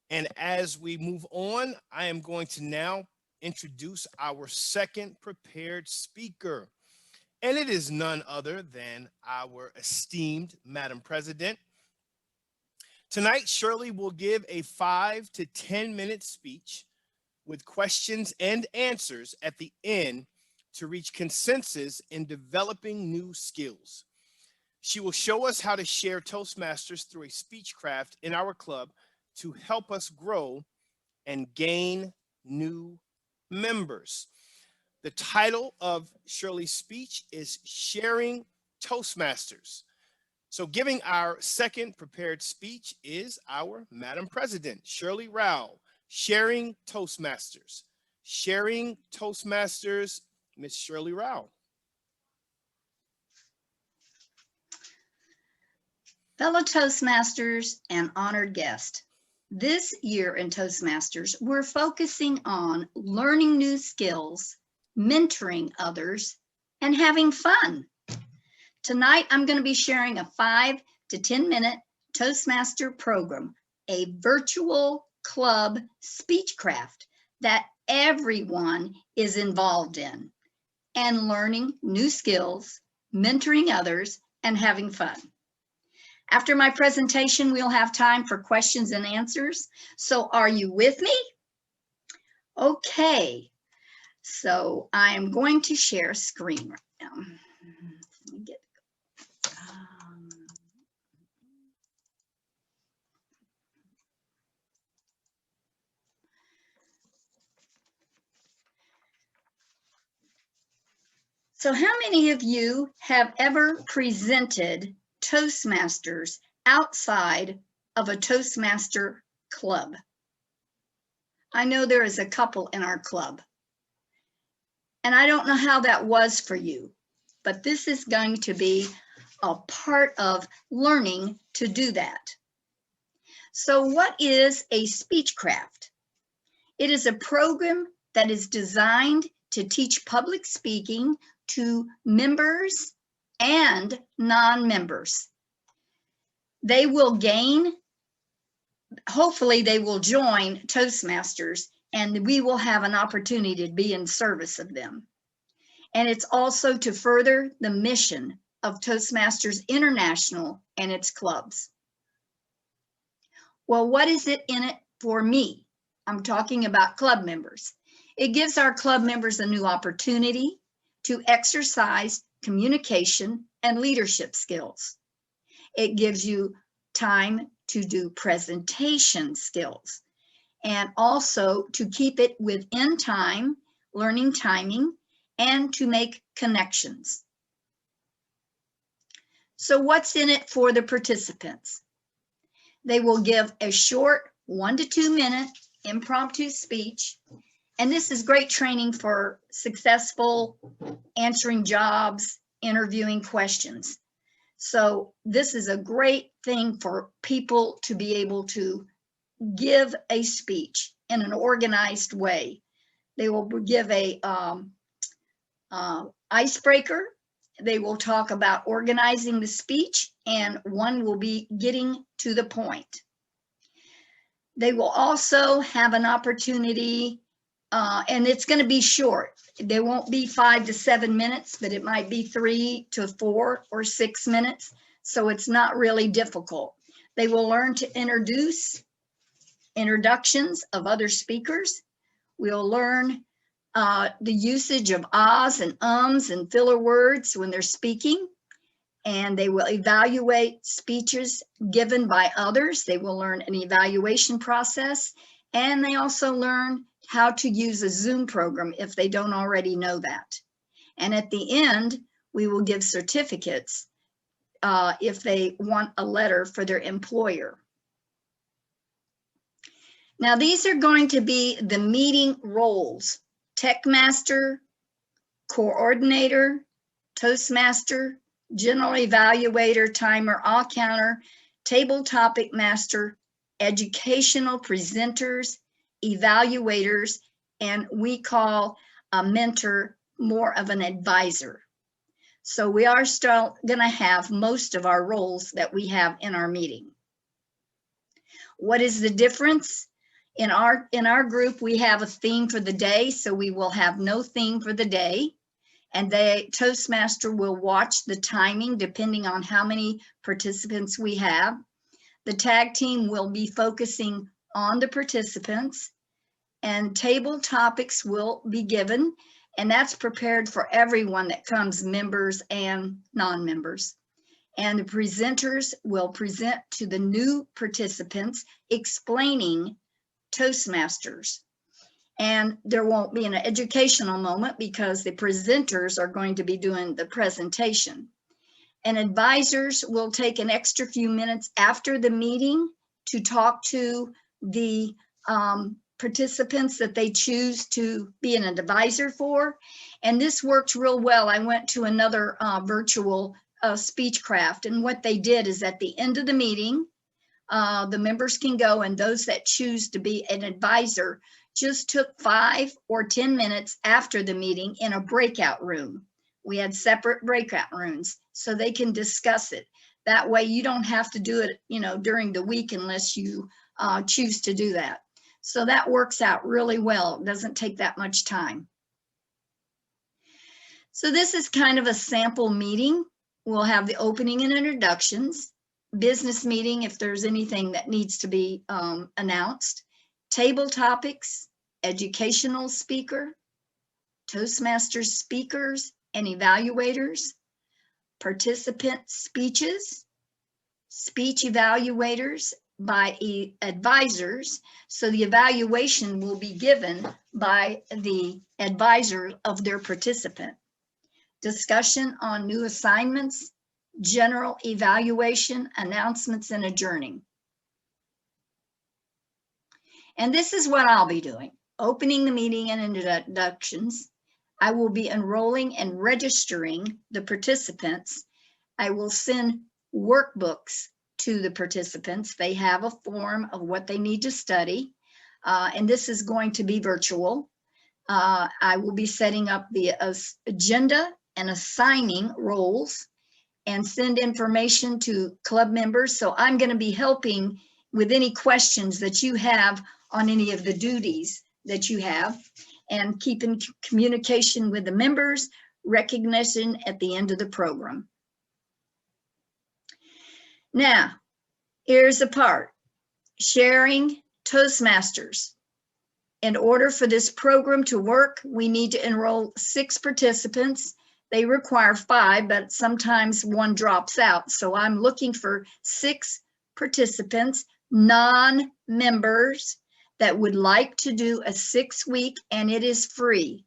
And as we move on, I am going to now introduce our second prepared speaker. And it is none other than our esteemed Madam President. Tonight, Shirley will give a 5 to 10 minute speech with questions and answers at the end to reach consensus in developing new skills. She will show us how to share Toastmasters through a Speechcraft in our club to help us grow and gain new members. The title of Shirley's speech is Sharing Toastmasters. So, giving our second prepared speech is our Madam President, Shirley Rowell, Sharing Toastmasters. Sharing Toastmasters, Miss Shirley Rowell. Fellow Toastmasters and honored guest, this year in Toastmasters, we're focusing on learning new skills, mentoring others, and having fun. Tonight, I'm going to be sharing a 5 to 10 minute Toastmaster program, a virtual club Speechcraft that everyone is involved in, and learning new skills, mentoring others, and having fun. After my presentation, we'll have time for questions and answers. So are you with me? Okay, so I am going to share screen right now. Let me get, So how many of you have ever presented Toastmasters outside of a Toastmaster club? I know there is a couple in our club. And I don't know how that was for you, but this is going to be a part of learning to do that. So what is a Speechcraft? It is a program that is designed to teach public speaking to members and non-members. They will gain, hopefully they will join Toastmasters, and we will have an opportunity to be in service of them. And it's also to further the mission of Toastmasters International and its clubs. Well, what is it in it for me? I'm talking about club members. It gives our club members a new opportunity to exercise communication and leadership skills. It gives you time to do presentation skills and also to keep it within time, learning timing, and to make connections. So what's in it for the participants? They will give a short 1 to 2 minute impromptu speech. And this is great training for successful answering jobs, interviewing questions. So this is a great thing for people to be able to give a speech in an organized way. They will give a icebreaker. They will talk about organizing the speech, and one will be getting to the point. They will also have an opportunity, and it's going to be short. They won't be 5 to 7 minutes, but it might be 3 to 4 or 6 minutes. So it's not really difficult. They will learn to introduce introductions of other speakers. We'll learn the usage of ahs and ums and filler words when they're speaking. And they will evaluate speeches given by others. They will learn an evaluation process. And they also learn how to use a Zoom program if they don't already know that. And at the end, we will give certificates if they want a letter for their employer. Now, these are going to be the meeting roles: Tech Master, Coordinator, Toastmaster, General Evaluator, Timer, All Counter, Table Topic Master, Educational Presenters, Evaluators, and we call a mentor more of an advisor. So we are still going to have most of our roles that we have in our meeting. What is the difference? In our group, we have a theme for the day, so we will have no theme for the day. And Toastmaster will watch the timing depending on how many participants we have. The tag team will be focusing on the participants, and table topics will be given, and that's prepared for everyone that comes, members and non-members. And the presenters will present to the new participants explaining Toastmasters. And there won't be an educational moment because the presenters are going to be doing the presentation. And advisors will take an extra few minutes after the meeting to talk to the participants that they choose to be an advisor for. And this works real well. I went to another virtual Speechcraft, and what they did is at the end of the meeting, the members can go, and those that choose to be an advisor just took 5 or 10 minutes after the meeting in a breakout room. We had separate breakout rooms so they can discuss it. That way you don't have to do it, during the week unless you choose to do that. So that works out really well. It doesn't take that much time. So this is kind of a sample meeting. We'll have the opening and introductions, business meeting if there's anything that needs to be announced, table topics, educational speaker, Toastmasters speakers and evaluators, participant speeches, speech evaluators by advisors. So the evaluation will be given by the advisor of their participant. Discussion on new assignments, general evaluation, announcements, and adjourning. And this is what I'll be doing. Opening the meeting and introductions. I will be enrolling and registering the participants. I will send workbooks to the participants. They have a form of what they need to study. And this is going to be virtual. I will be setting up the agenda and assigning roles and send information to club members. So I'm going to be helping with any questions that you have on any of the duties that you have, and keeping communication with the members, recognition at the end of the program. Now, here's the part, sharing Toastmasters. In order for this program to work, we need to enroll 6 participants. They require 5, but sometimes one drops out. So I'm looking for 6 participants, non-members, that would like to do a 6-week, and it is free.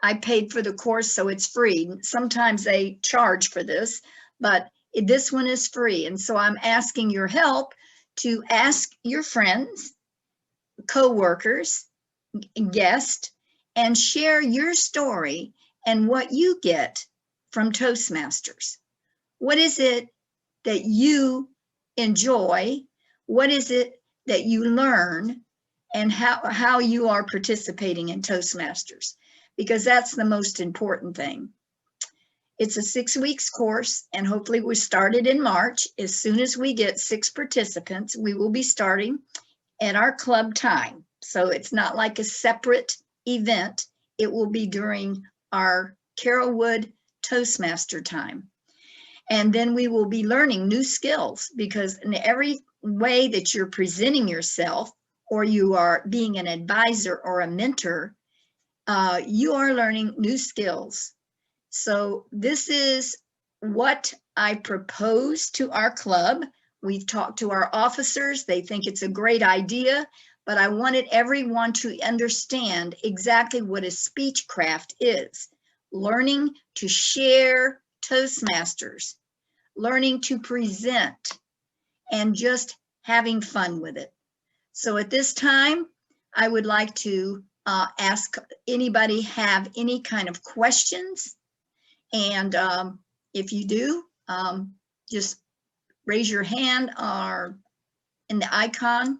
I paid for the course, so it's free. Sometimes they charge for this, but this one is free. And so I'm asking your help to ask your friends, co-workers, guests, and share your story and what you get from Toastmasters. What is it that you enjoy? What is it that you learn? And how you are participating in Toastmasters, because that's the most important thing. It's a 6 weeks course, and hopefully we started in March. As soon as we get 6 participants, we will be starting at our club time. So it's not like a separate event. It will be during our Carolwood Toastmaster time. And then we will be learning new skills, because in every way that you're presenting yourself, or you are being an advisor or a mentor, you are learning new skills. So this is what I propose to our club. We've talked to our officers. They think it's a great idea, but I wanted everyone to understand exactly what a Speechcraft is. Learning to share Toastmasters, learning to present, and just having fun with it. So at this time, I would like to ask anybody have any kind of questions. And if you do, just raise your hand or in the icon.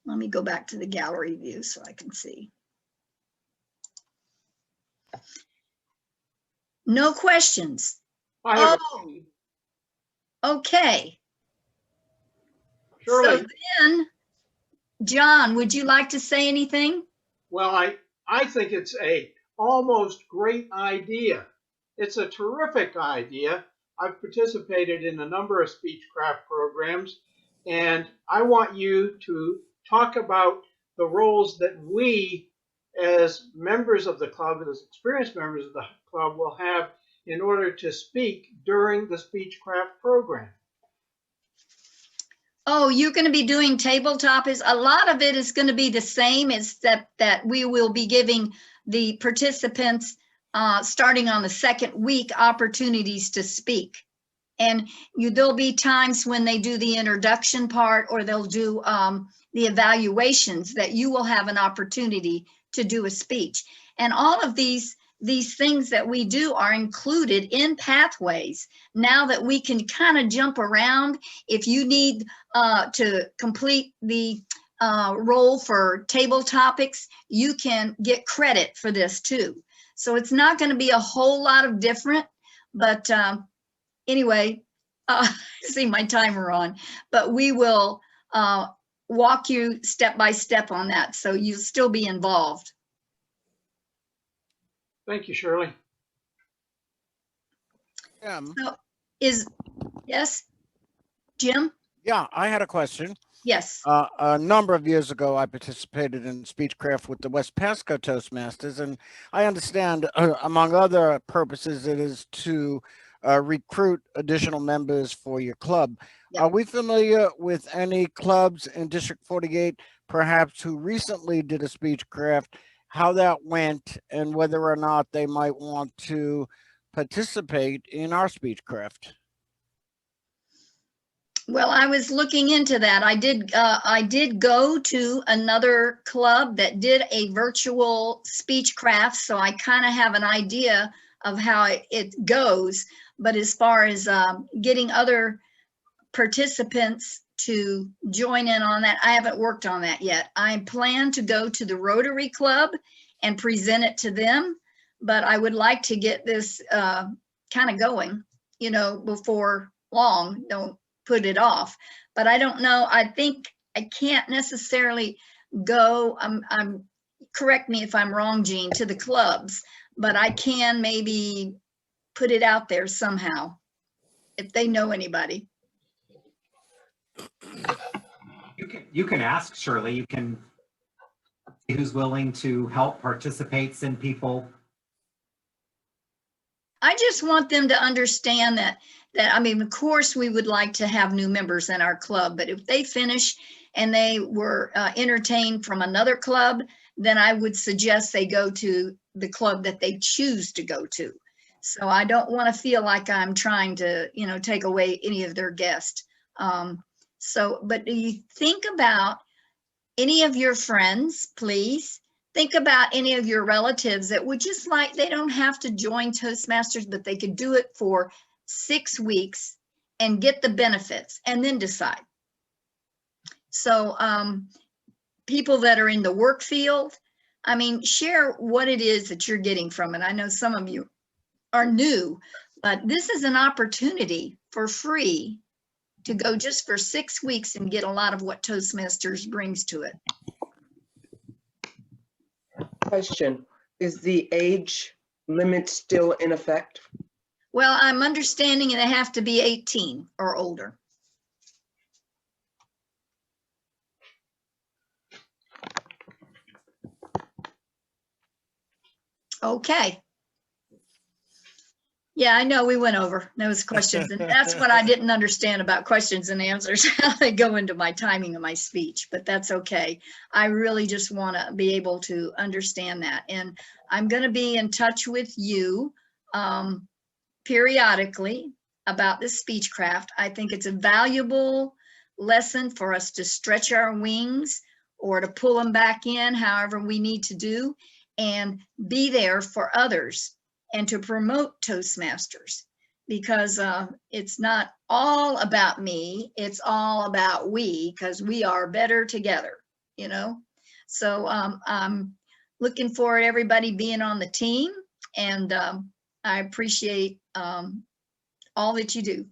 Let me go back to the gallery view so I can see. No questions. Oh, okay. So Shirley, then, John, would you like to say anything? well, I think it's a almost great idea. It's a terrific idea. I've participated in a number of Speechcraft programs, and I want you to talk about the roles that we, as members of the club, as experienced members of the club, will have in order to speak during the Speechcraft program. Oh, you're going to be doing tabletop. Is a lot of it is going to be the same, except that we will be giving the participants starting on the second week opportunities to speak. And there'll be times when they do the introduction part, or they'll do the evaluations, that you will have an opportunity to do a speech. And all of these things that we do are included in Pathways. Now that we can kind of jump around, if you need to complete the role for table topics, you can get credit for this too. So it's not going to be a whole lot of different, but anyway, I see my timer on, but we will walk you step by step on that, so you'll still be involved. Thank you, Shirley. So yes, Jim? Yeah, I had a question. Yes. A number of years ago, I participated in Speechcraft with the West Pasco Toastmasters, and I understand, among other purposes, it is to recruit additional members for your club. Yep. Are we familiar with any clubs in District 48, perhaps, who recently did a Speechcraft, how that went, and whether or not they might want to participate in our Speechcraft? Well, I was looking into that. I did go to another club that did a virtual Speechcraft, so I kind of have an idea of how it goes. But as far as getting other participants to join in on that, I haven't worked on that yet. I plan to go to the Rotary Club and present it to them, but I would like to get this kind of going, before long. Don't put it off. But I don't know. I think I can't necessarily go. I'm correct me if I'm wrong, Jean, to the clubs, but I can maybe put it out there somehow if they know anybody. You can ask Shirley. You can see who's willing to help participate, send people. I just want them to understand that I mean, of course, we would like to have new members in our club, but if they finish and they were entertained from another club, then I would suggest they go to the club that they choose to go to. So I don't want to feel like I'm trying to, take away any of their guests. But you think about any of your friends, please. Think about any of your relatives that would just they don't have to join Toastmasters, but they could do it for 6 weeks and get the benefits and then decide. So people that are in the work field, I mean, share what it is that you're getting from it. I know some of you are new, but this is an opportunity for free to go just for 6 weeks and get a lot of what Toastmasters brings to it. Question, is the age limit still in effect? Well, I'm understanding they have to be 18 or older. Okay. Yeah, I know we went over those questions, and that's what I didn't understand about questions and answers, how they go into my timing of my speech, but that's okay. I really just want to be able to understand that. And I'm going to be in touch with you periodically about this Speechcraft. I think it's a valuable lesson for us to stretch our wings or to pull them back in, however we need to do, and be there for others and to promote Toastmasters, because it's not all about me, it's all about we, because we are better together, So I'm looking forward to everybody being on the team, and I appreciate all that you do.